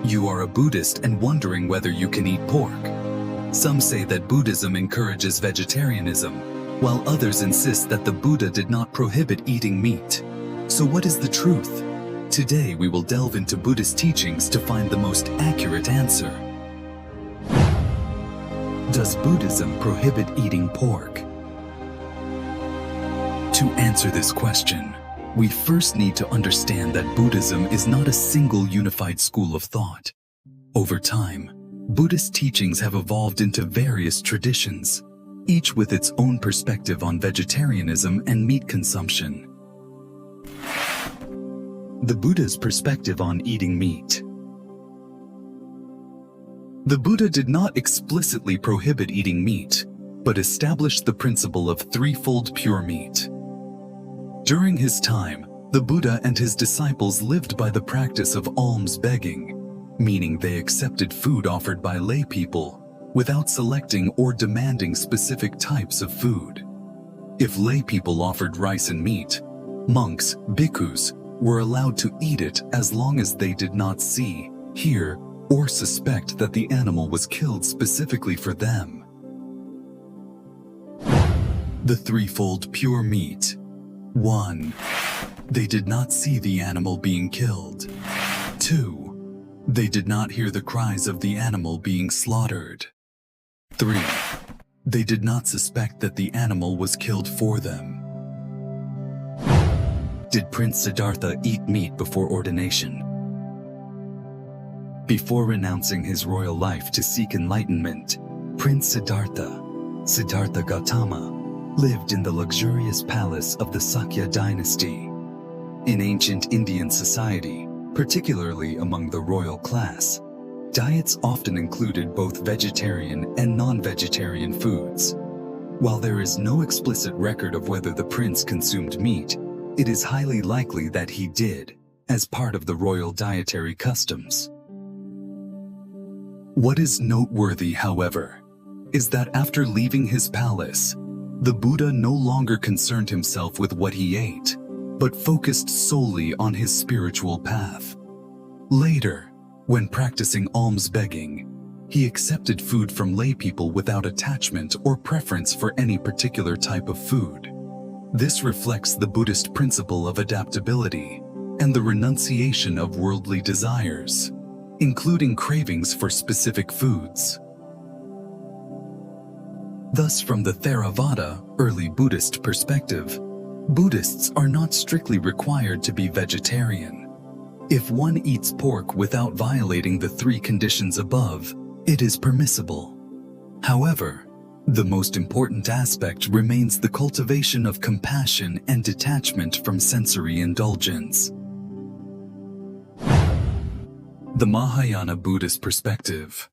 You are a Buddhist and wondering whether you can eat pork. Some say that Buddhism encourages vegetarianism, while others insist that the Buddha did not prohibit eating meat. So what is the truth? Today we will delve into Buddhist teachings to find the most accurate answer. Does Buddhism prohibit eating pork? To answer this question, we first need to understand that Buddhism is not a single unified school of thought. Over time, Buddhist teachings have evolved into various traditions, each with its own perspective on vegetarianism and meat consumption. The Buddha's perspective on eating meat. The Buddha did not explicitly prohibit eating meat, but established the principle of threefold pure meat. During his time, the Buddha and his disciples lived by the practice of alms begging, meaning they accepted food offered by lay people without selecting or demanding specific types of food. If lay people offered rice and meat, monks, bhikkhus, were allowed to eat it as long as they did not see, hear, or suspect that the animal was killed specifically for them. The threefold pure meat. 1. They did not see the animal being killed. 2. They did not hear the cries of the animal being slaughtered. 3. They did not suspect that the animal was killed for them. Did Prince Siddhartha eat meat before ordination? Before renouncing his royal life to seek enlightenment, Prince Siddhartha Gautama, lived in the luxurious palace of the Sakya dynasty. In ancient Indian society, particularly among the royal class, diets often included both vegetarian and non-vegetarian foods. While there is no explicit record of whether the prince consumed meat, it is highly likely that he did, as part of the royal dietary customs. What is noteworthy, however, is that after leaving his palace, the Buddha no longer concerned himself with what he ate, but focused solely on his spiritual path. Later, when practicing alms begging, he accepted food from lay people without attachment or preference for any particular type of food. This reflects the Buddhist principle of adaptability and the renunciation of worldly desires, including cravings for specific foods. Thus, from the Theravada, early Buddhist perspective, Buddhists are not strictly required to be vegetarian. If one eats pork without violating the three conditions above, it is permissible. However, the most important aspect remains the cultivation of compassion and detachment from sensory indulgence. The Mahayana Buddhist perspective.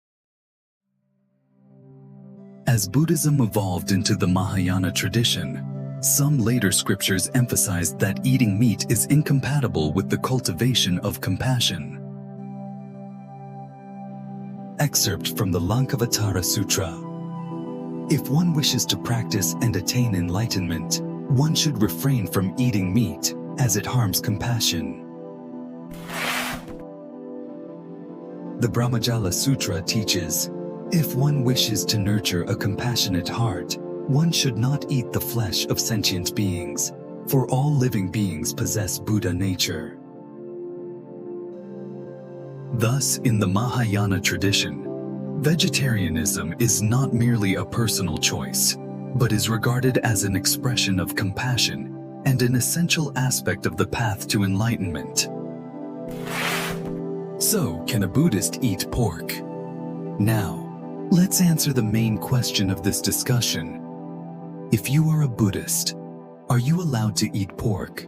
As Buddhism evolved into the Mahayana tradition, some later scriptures emphasized that eating meat is incompatible with the cultivation of compassion. Excerpt from the Lankavatara Sutra. If one wishes to practice and attain enlightenment, one should refrain from eating meat, as it harms compassion. The Brahmajala Sutra teaches, if one wishes to nurture a compassionate heart, one should not eat the flesh of sentient beings, for all living beings possess Buddha nature. Thus, in the Mahayana tradition, vegetarianism is not merely a personal choice, but is regarded as an expression of compassion and an essential aspect of the path to enlightenment. So, can a Buddhist eat pork? Now, let's answer the main question of this discussion. If you are a Buddhist, are you allowed to eat pork?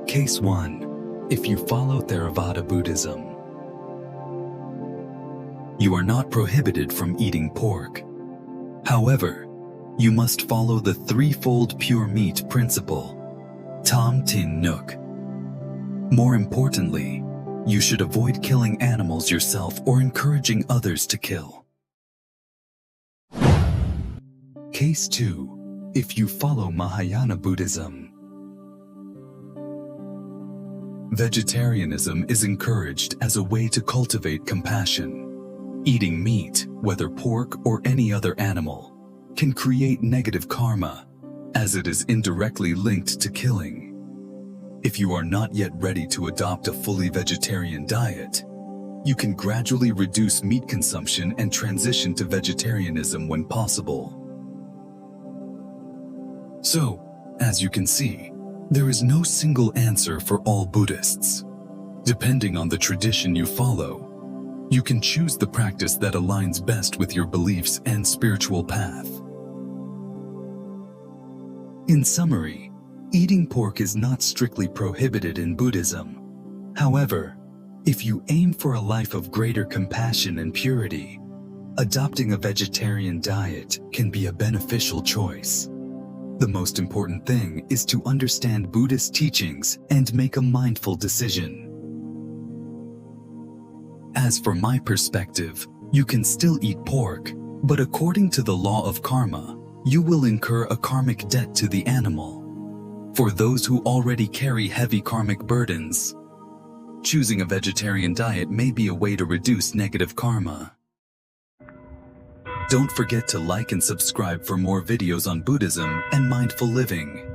Case 1. If you follow Theravada Buddhism, you are not prohibited from eating pork. However, you must follow the threefold pure meat principle, Tam Tin Nuk. More importantly, you should avoid killing animals yourself or encouraging others to kill. Case 2. If you follow Mahayana Buddhism. Vegetarianism is encouraged as a way to cultivate compassion. Eating meat, whether pork or any other animal, can create negative karma, as it is indirectly linked to killing. If you are not yet ready to adopt a fully vegetarian diet, you can gradually reduce meat consumption and transition to vegetarianism when possible. So, as you can see, there is no single answer for all Buddhists. Depending on the tradition you follow, you can choose the practice that aligns best with your beliefs and spiritual path. In summary, eating pork is not strictly prohibited in Buddhism. However, if you aim for a life of greater compassion and purity, adopting a vegetarian diet can be a beneficial choice. The most important thing is to understand Buddhist teachings and make a mindful decision. As for my perspective, you can still eat pork, but according to the law of karma, you will incur a karmic debt to the animal. For those who already carry heavy karmic burdens, choosing a vegetarian diet may be a way to reduce negative karma. Don't forget to like and subscribe for more videos on Buddhism and mindful living.